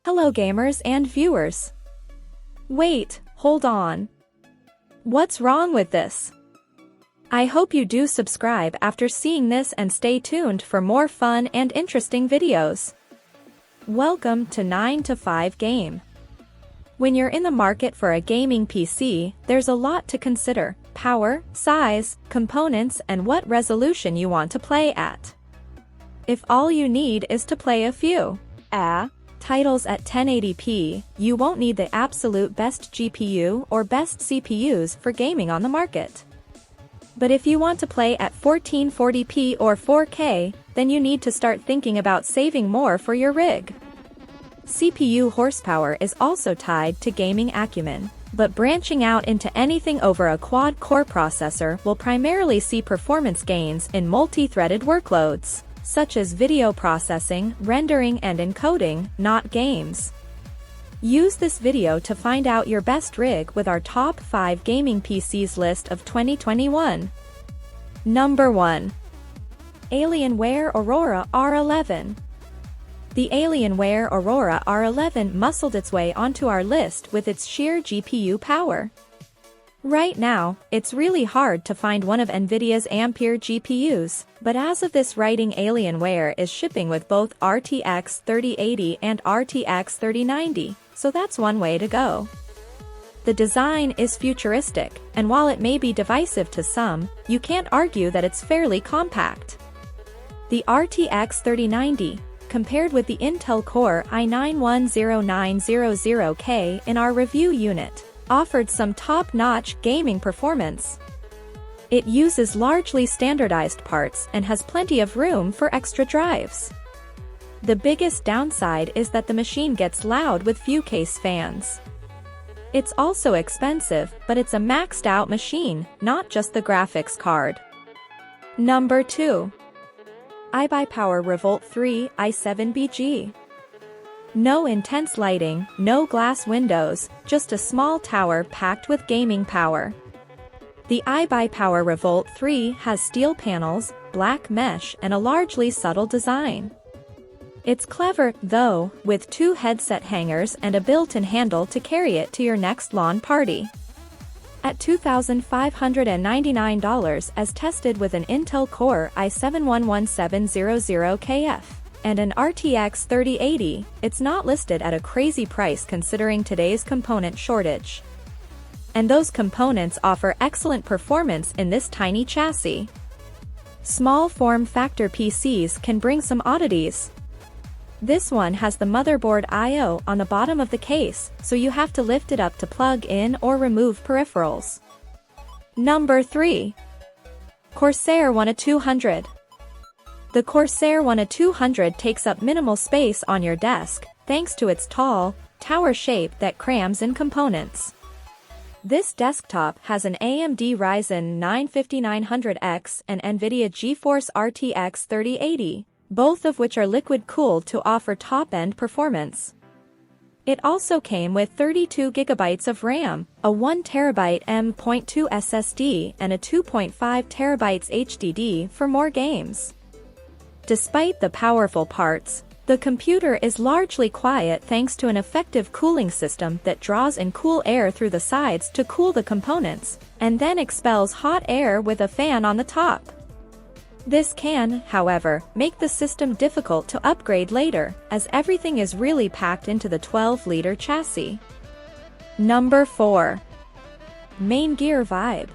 Hello gamers and viewers. Wait, hold on. What's wrong with this? I hope you do subscribe after seeing this and stay tuned for more fun and interesting videos. Welcome to 9to5Game. When you're in the market for a gaming PC, there's a lot to consider: power, size, components, and what resolution you want to play at. If all you need is to play a few titles at 1080p, you won't need the absolute best GPU or best CPUs for gaming on the market. But if you want to play at 1440p or 4K, then you need to start thinking about saving more for your rig. CPU horsepower is also tied to gaming acumen, but branching out into anything over a quad-core processor will primarily see performance gains in multi-threaded workloads, such as video processing, rendering, and encoding, not games. Use this video to find out your best rig with our top 5 gaming PCs list of 2021. Number 1. Alienware Aurora R11. The Alienware Aurora R11 muscled its way onto our list with its sheer GPU power. Right now, it's really hard to find one of NVIDIA's Ampere GPUs, but as of this writing, Alienware is shipping with both RTX 3080 and RTX 3090, so that's one way to go. The design is futuristic, and while it may be divisive to some, you can't argue that it's fairly compact. The RTX 3090, compared with the Intel Core i9-10900K in our review unit, offered some top-notch gaming performance. It uses largely standardized parts and has plenty of room for extra drives. The biggest downside is that the machine gets loud with few case fans. It's also expensive, but it's a maxed-out machine, not just the graphics card. Number 2. iBuypower Revolt 3 i7BG. No intense lighting, no glass windows, just a small tower packed with gaming power. The iBuypower Revolt 3 has steel panels, black mesh, and a largely subtle design. It's clever, though, with 2 headset hangers and a built-in handle to carry it to your next LAN party. At $2,599 as tested with an Intel Core i7-11700KF. And an RTX 3080, it's not listed at a crazy price considering today's component shortage. And those components offer excellent performance in this tiny chassis. Small form factor PCs can bring some oddities. This one has the motherboard I/O on the bottom of the case, so you have to lift it up to plug in or remove peripherals. Number 3. Corsair One 200. The Corsair One 200 takes up minimal space on your desk, thanks to its tall, tower shape that crams in components. This desktop has an AMD Ryzen 9 5900X and NVIDIA GeForce RTX 3080, both of which are liquid-cooled to offer top-end performance. It also came with 32 GB of RAM, a 1TB M.2 SSD, and a 2.5 TB HDD for more games. Despite the powerful parts, the computer is largely quiet thanks to an effective cooling system that draws in cool air through the sides to cool the components, and then expels hot air with a fan on the top. This can, however, make the system difficult to upgrade later, as everything is really packed into the 12-liter chassis. Number 4. Maingear Vybe.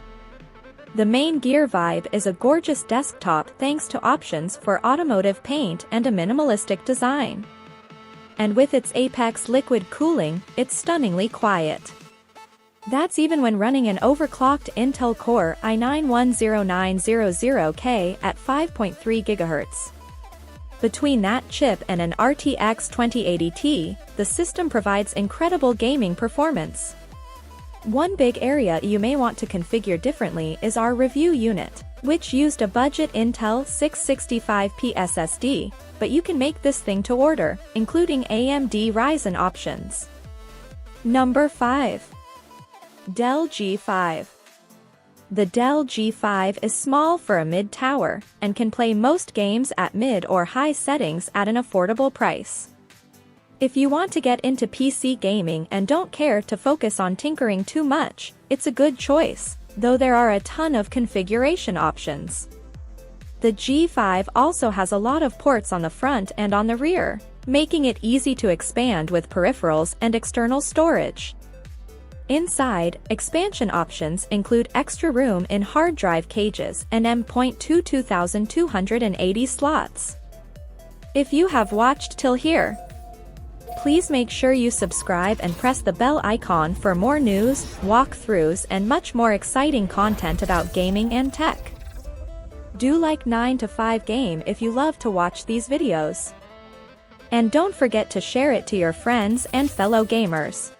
The Maingear Vybe is a gorgeous desktop thanks to options for automotive paint and a minimalistic design. And with its Apex liquid cooling, it's stunningly quiet. That's even when running an overclocked Intel Core i9-10900K at 5.3 GHz. Between that chip and an RTX 2080 Ti, the system provides incredible gaming performance. One big area you may want to configure differently is our review unit, which used a budget Intel 665p SSD, but you can make this thing to order, including AMD Ryzen options. Number 5. Dell G5. The Dell G5 is small for a mid-tower, and can play most games at mid or high settings at an affordable price. If you want to get into PC gaming and don't care to focus on tinkering too much, it's a good choice, though there are a ton of configuration options. The G5 also has a lot of ports on the front and on the rear, making it easy to expand with peripherals and external storage. Inside, expansion options include extra room in hard drive cages and M.2 2280 slots. If you have watched till here, please make sure you subscribe and press the bell icon for more news, walkthroughs, and much more exciting content about gaming and tech. Do like 9to5Game if you love to watch these videos. And don't forget to share it to your friends and fellow gamers.